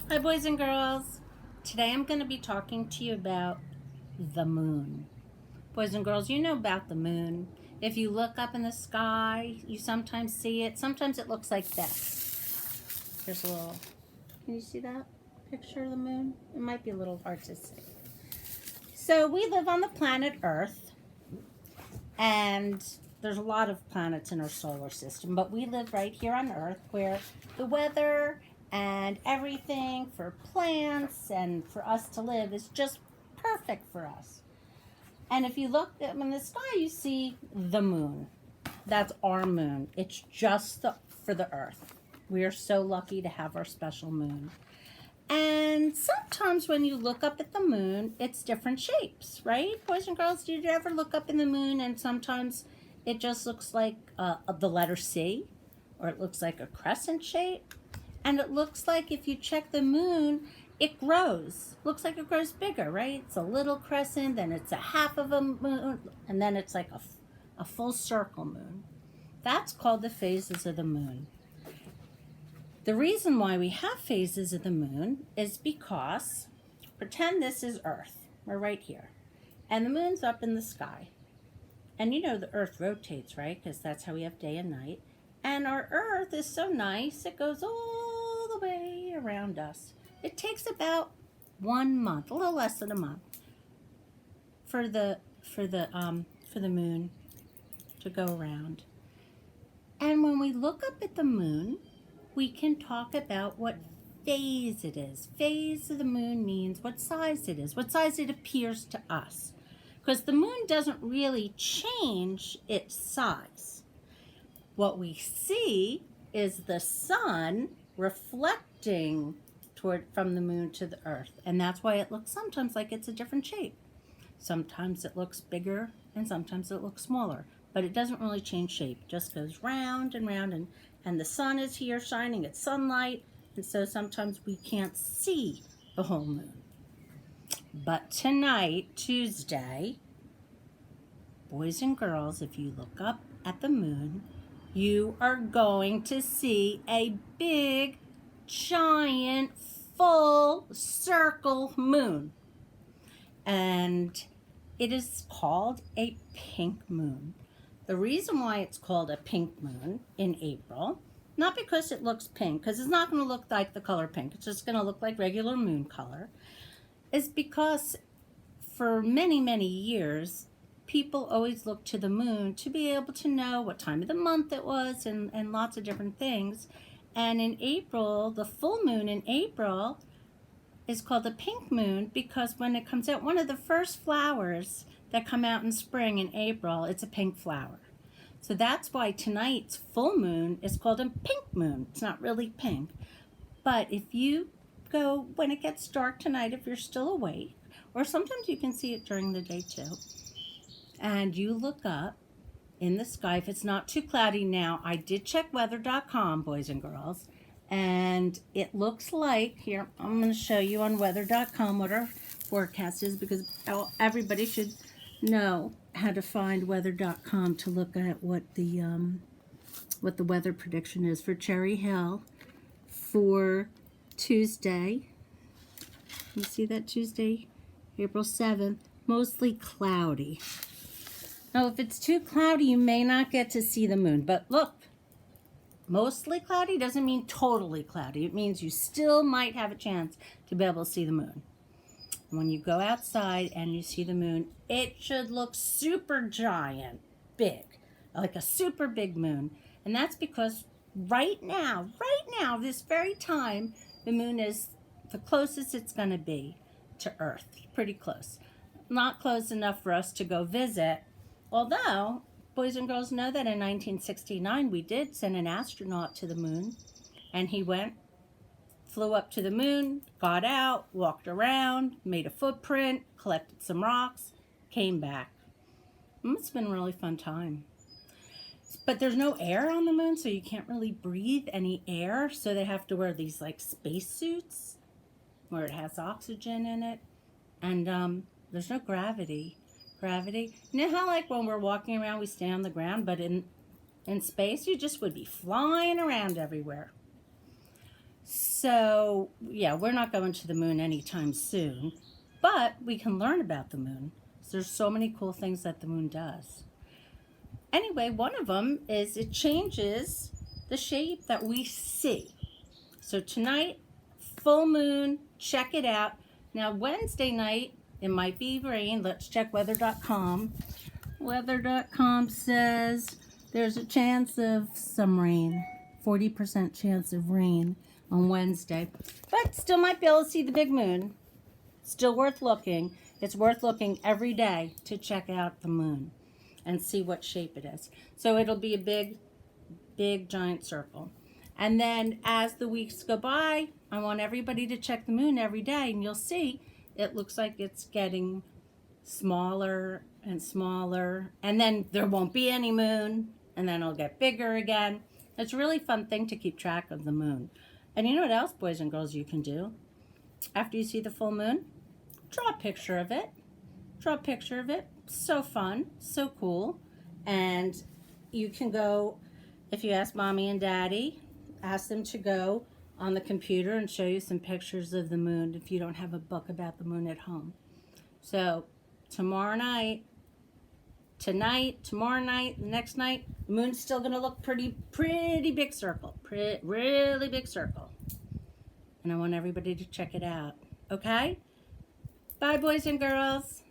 Hi, boys and girls. Today I'm going to be talking to you about the moon. Boys and girls, you know about the moon. If you look up in the sky, you sometimes see it. Sometimes it looks like this. There's a little, can you see that picture of the moon? It might be a little hard to see. So we live on the planet Earth, and there's a lot of planets in our solar system, but we live right here on Earth where the weather and everything for plants and for us to live is just perfect for us. And if you look up in the sky, you see the moon. That's our moon. It's just for the Earth. We are so lucky to have our special moon. And sometimes when you look up at the moon, it's different shapes, right? Boys and girls, did you ever look up in the moon and sometimes it just looks like the letter C, or it looks like a crescent shape? And it looks like if you check the moon, it grows. Looks like it grows bigger, right? It's a little crescent, then it's a half of a moon, and then it's like a full circle moon. That's called the phases of the moon. The reason why we have phases of the moon is because, pretend this is Earth. We're right here. And the moon's up in the sky. And you know the Earth rotates, right? Because that's how we have day and night. And our Earth is so nice, it goes all the way around us. It takes about 1 month, a little less than a month, for the moon to go around. And when we look up at the moon, we can talk about what phase it is. Phase of the moon means what size it is, what size it appears to us. Because the moon doesn't really change its size. What we see is the sun reflecting from the moon to the earth. And that's why it looks sometimes like it's a different shape. Sometimes it looks bigger and sometimes it looks smaller. But it doesn't really change shape. It just goes round and round, and the sun is here shining its sunlight, and so sometimes we can't see the whole moon. But tonight, Tuesday, boys and girls, if you look up at the moon, you are going to see a big, giant, full circle moon. And it is called a pink moon. The reason why it's called a pink moon in April, not because it looks pink, because it's not going to look like the color pink, it's just going to look like regular moon color, is because for many, many years, people always looked to the moon to be able to know what time of the month it was and lots of different things. And in April, the full moon in April is called a pink moon because when it comes out, one of the first flowers that come out in spring in April, it's a pink flower. So that's why tonight's full moon is called a pink moon. It's not really pink. But if you go, when it gets dark tonight, if you're still awake, or sometimes you can see it during the day too, and you look up in the sky, if it's not too cloudy now, I did check weather.com, boys and girls, and it looks like, here, I'm going to show you on weather.com what our forecast is, because everybody should know how to find weather.com to look at what the weather prediction is for Cherry Hill for Tuesday. You see that Tuesday, April 7th, mostly cloudy. Now, if it's too cloudy, you may not get to see the moon. But look, mostly cloudy doesn't mean totally cloudy. It means you still might have a chance to be able to see the moon. When you go outside and you see the moon, it should look super giant, big, like a super big moon. And that's because right now, this very time, the moon is the closest it's going to be to Earth. Pretty close. Not close enough for us to go visit. Although, boys and girls know that in 1969 we did send an astronaut to the moon, and he went, flew up to the moon, got out, walked around, made a footprint, collected some rocks, came back. It's been a really fun time. But there's no air on the moon, so you can't really breathe any air, so they have to wear these like space suits where it has oxygen in it, and there's no gravity. You know how like when we're walking around we stay on the ground, but in space you just would be flying around everywhere. So, yeah, we're not going to the moon anytime soon, but we can learn about the moon. So there's so many cool things that the moon does. Anyway, one of them is it changes the shape that we see. So tonight, full moon, check it out. Now, Wednesday night, it might be rain. Let's check weather.com. Weather.com says there's a chance of some rain, 40% chance of rain on Wednesday, but still might be able to see the big moon. Still worth looking. It's worth looking every day to check out the moon and see what shape it is. So it'll be a big, big, giant circle. And then as the weeks go by, I want everybody to check the moon every day, and you'll see it looks like it's getting smaller and smaller, and then there won't be any moon, and then it'll get bigger again. It's a really fun thing to keep track of the moon. And you know what else, boys and girls, you can do? After you see the full moon, draw a picture of it. Draw a picture of it. So fun, so cool. And you can go, if you ask mommy and daddy, ask them to go on the computer and show you some pictures of the moon if you don't have a book about the moon at home. So tomorrow night, tonight, tomorrow night, the next night, the moon's still going to look pretty big circle. Really big circle. And I want everybody to check it out. Okay? Bye, boys and girls.